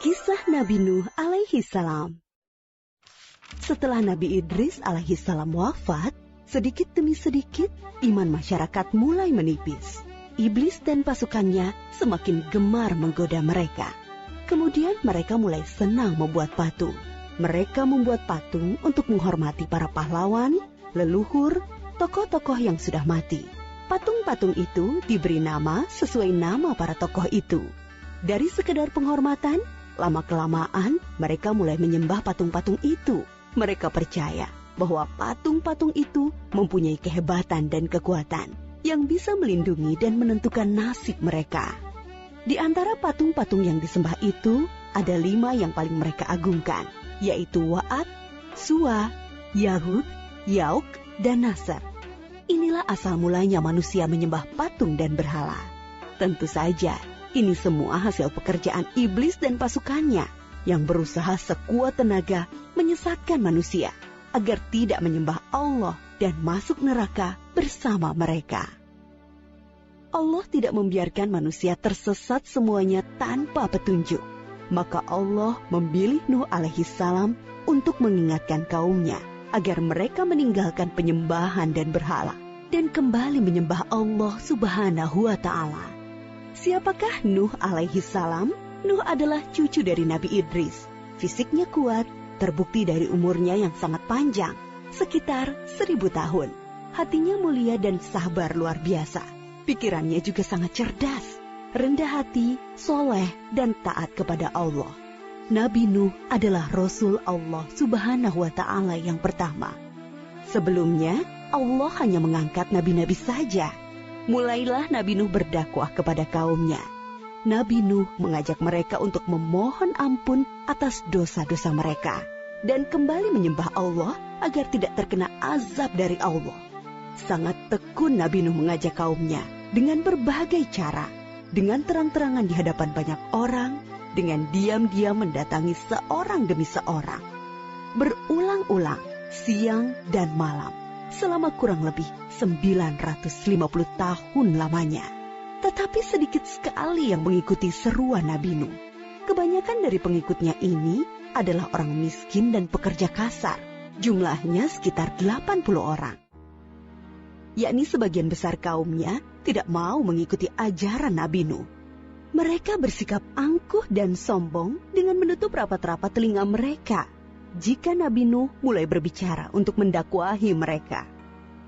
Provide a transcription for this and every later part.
Kisah Nabi Nuh alaihi salam. Setelah Nabi Idris alaihi salam wafat, sedikit demi sedikit iman masyarakat mulai menipis. Iblis dan pasukannya semakin gemar menggoda mereka. Kemudian mereka mulai senang membuat patung. Mereka membuat patung untuk menghormati para pahlawan, leluhur, tokoh-tokoh yang sudah mati. Patung-patung itu diberi nama sesuai nama para tokoh itu. Dari sekedar penghormatan, lama-kelamaan mereka mulai menyembah patung-patung itu. Mereka percaya bahwa patung-patung itu mempunyai kehebatan dan kekuatan yang bisa melindungi dan menentukan nasib mereka. Di antara patung-patung yang disembah itu, ada 5 yang paling mereka agungkan, yaitu Wa'ad, Suwa, Yahud, Yauk, dan Nasr. Inilah asal mulanya manusia menyembah patung dan berhala. Tentu saja, ini semua hasil pekerjaan iblis dan pasukannya yang berusaha sekuat tenaga menyesatkan manusia agar tidak menyembah Allah dan masuk neraka bersama mereka. Allah tidak membiarkan manusia tersesat semuanya tanpa petunjuk. Maka Allah memilih Nuh alaihi salam untuk mengingatkan kaumnya agar mereka meninggalkan penyembahan dan berhala dan kembali menyembah Allah subhanahu wa ta'ala. Siapakah Nuh alaihi salam? Nuh adalah cucu dari Nabi Idris. Fisiknya kuat, terbukti dari umurnya yang sangat panjang, sekitar 1000 tahun. Hatinya mulia dan sabar luar biasa. Pikirannya juga sangat cerdas, rendah hati, soleh, dan taat kepada Allah. Nabi Nuh adalah Rasul Allah subhanahu wa ta'ala yang pertama. Sebelumnya, Allah hanya mengangkat nabi-nabi saja. Mulailah Nabi Nuh berdakwah kepada kaumnya. Nabi Nuh mengajak mereka untuk memohon ampun atas dosa-dosa mereka dan kembali menyembah Allah agar tidak terkena azab dari Allah. Sangat tekun Nabi Nuh mengajak kaumnya dengan berbagai cara, dengan terang-terangan di hadapan banyak orang, dengan diam-diam mendatangi seorang demi seorang. Berulang-ulang, siang dan malam, selama kurang lebih 950 tahun lamanya. Tetapi sedikit sekali yang mengikuti seruan Nabi Nuh. Kebanyakan dari pengikutnya ini adalah orang miskin dan pekerja kasar. Jumlahnya sekitar 80 orang. Yakni sebagian besar kaumnya tidak mau mengikuti ajaran Nabi Nuh. Mereka bersikap angkuh dan sombong dengan menutup rapat-rapat telinga mereka jika Nabi Nuh mulai berbicara untuk mendakwahi mereka.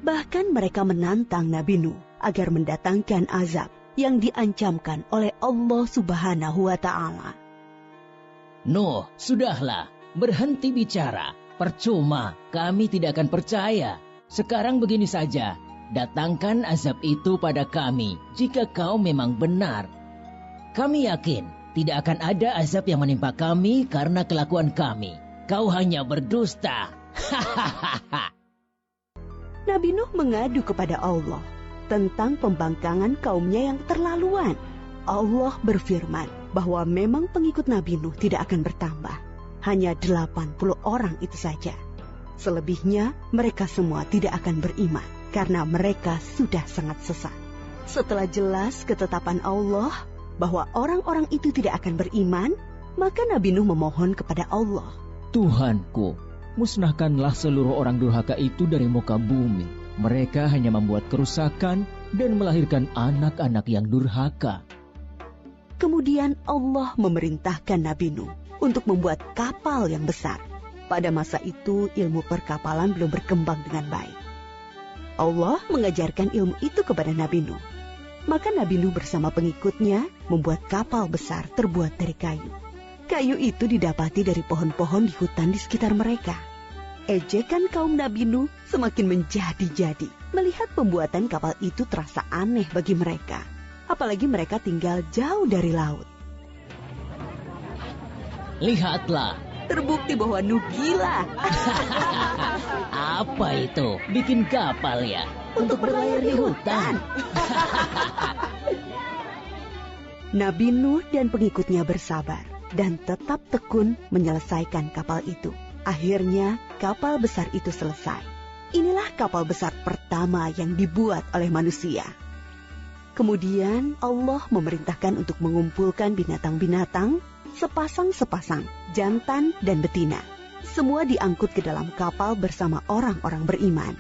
Bahkan mereka menantang Nabi Nuh agar mendatangkan azab yang diancamkan oleh Allah subhanahu wa ta'ala. Nuh, sudahlah, berhenti bicara. Percuma, kami tidak akan percaya. Sekarang begini saja, datangkan azab itu pada kami jika kau memang benar. Kami yakin tidak akan ada azab yang menimpa kami karena kelakuan kami. Kau hanya berdusta. Hahaha. Nabi Nuh mengadu kepada Allah tentang pembangkangan kaumnya yang terlaluan. Allah berfirman bahwa memang pengikut Nabi Nuh tidak akan bertambah. Hanya 80 orang itu saja. Selebihnya mereka semua tidak akan beriman karena mereka sudah sangat sesat. Setelah jelas ketetapan Allah bahwa orang-orang itu tidak akan beriman, maka Nabi Nuh memohon kepada Allah. Tuhanku, musnahkanlah seluruh orang durhaka itu dari muka bumi. Mereka hanya membuat kerusakan dan melahirkan anak-anak yang durhaka. Kemudian Allah memerintahkan Nabi Nuh untuk membuat kapal yang besar. Pada masa itu ilmu perkapalan belum berkembang dengan baik. Allah mengajarkan ilmu itu kepada Nabi Nuh. Maka Nabi Nuh bersama pengikutnya membuat kapal besar terbuat dari kayu. Kayu itu didapati dari pohon-pohon di hutan di sekitar mereka. Ejekan kaum Nabi Nuh semakin menjadi-jadi. Melihat pembuatan kapal itu terasa aneh bagi mereka. Apalagi mereka tinggal jauh dari laut. Lihatlah. Terbukti bahwa Nuh gila. Apa itu? Bikin kapal ya? Untuk berlayar di hutan. Nabi Nuh dan pengikutnya bersabar dan tetap tekun menyelesaikan kapal itu. Akhirnya kapal besar itu selesai. Inilah kapal besar pertama yang dibuat oleh manusia. Kemudian Allah memerintahkan untuk mengumpulkan binatang-binatang sepasang-sepasang, jantan dan betina. Semua diangkut ke dalam kapal bersama orang-orang beriman.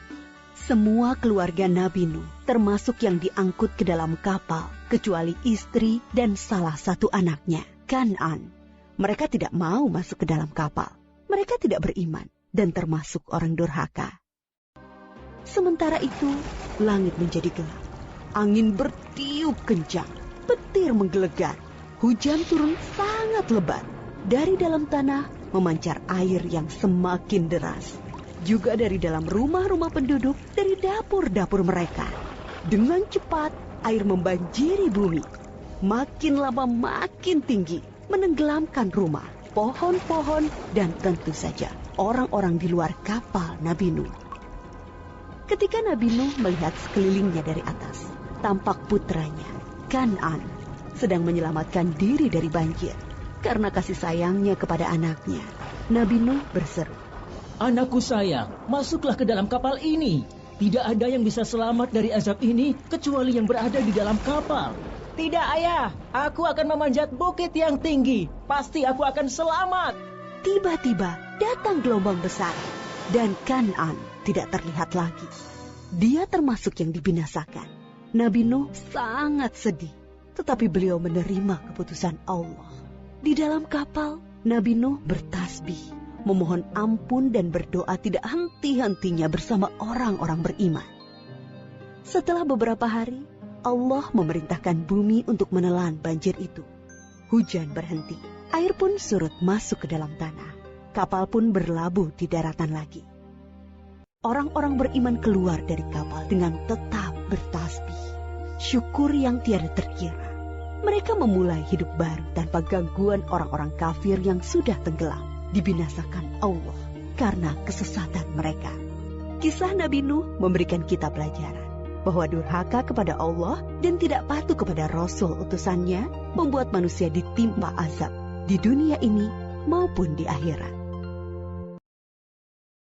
Semua keluarga Nabi Nuh, termasuk yang diangkut ke dalam kapal, kecuali istri dan salah satu anaknya, Kan'an. Mereka tidak mau masuk ke dalam kapal. Mereka tidak beriman dan termasuk orang durhaka. Sementara itu, langit menjadi gelap. Angin bertiup kencang, petir menggelegar. Hujan turun sangat lebat. Dari dalam tanah memancar air yang semakin deras. Juga dari dalam rumah-rumah penduduk, dari dapur-dapur mereka. Dengan cepat, air membanjiri bumi. Makin lama makin tinggi, menenggelamkan rumah, pohon-pohon, dan tentu saja orang-orang di luar kapal Nabi Nuh. Ketika Nabi Nuh melihat sekelilingnya dari atas, tampak putranya, Kan'an, sedang menyelamatkan diri dari banjir. Karena kasih sayangnya kepada anaknya, Nabi Nuh berseru, "Anakku sayang, masuklah ke dalam kapal ini. Tidak ada yang bisa selamat dari azab ini kecuali yang berada di dalam kapal." "Tidak, ayah. Aku akan memanjat bukit yang tinggi. Pasti aku akan selamat." Tiba-tiba datang gelombang besar dan Kan'an tidak terlihat lagi. Dia termasuk yang dibinasakan. Nabi Nuh sangat sedih, tetapi beliau menerima keputusan Allah. Di dalam kapal, Nabi Nuh bertasbih, memohon ampun dan berdoa tidak henti-hentinya bersama orang-orang beriman. Setelah beberapa hari, Allah memerintahkan bumi untuk menelan banjir itu. Hujan berhenti, air pun surut masuk ke dalam tanah. Kapal pun berlabuh di daratan lagi. Orang-orang beriman keluar dari kapal dengan tetap bertasbih. Syukur yang tiada terkira. Mereka memulai hidup baru tanpa gangguan orang-orang kafir yang sudah tenggelam, dibinasakan Allah karena kesesatan mereka. Kisah Nabi Nuh memberikan kita pelajaran bahwa durhaka kepada Allah dan tidak patuh kepada Rasul utusannya membuat manusia ditimpa azab di dunia ini maupun di akhirat.